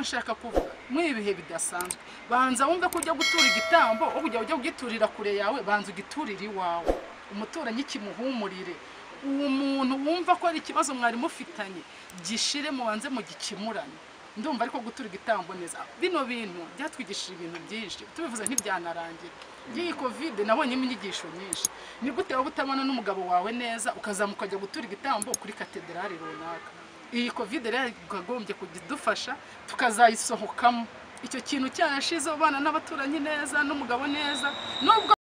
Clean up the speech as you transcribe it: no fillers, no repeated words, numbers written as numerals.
nshaka kuvuga mwibihe bidasanzwe banza wumve ko ujya gutura igitambo aho ujya ugiturira kure yawe banza ugiturira iwawe umuturanyi kimuhumurire uwo muntu wumva ko ari ikibazo mwari mufitanye gishire mubanze mu gikimurane ndumva ariko gutura igitambo neza bino bintu byatwigishije ibintu byinshi tubivuze ntibyanarangira iyi covid nabonye inyigisho nyinshi ni gute waba utabana n'umugabo wawe neza ukazamuka kujya gutura igitambo kuri katedrali runaka iyi covid rero igagombye kudufasha tukazayisohokamo icyo kintu cyarashize ubana n'abaturanyi neza n'umugabo neza nubwo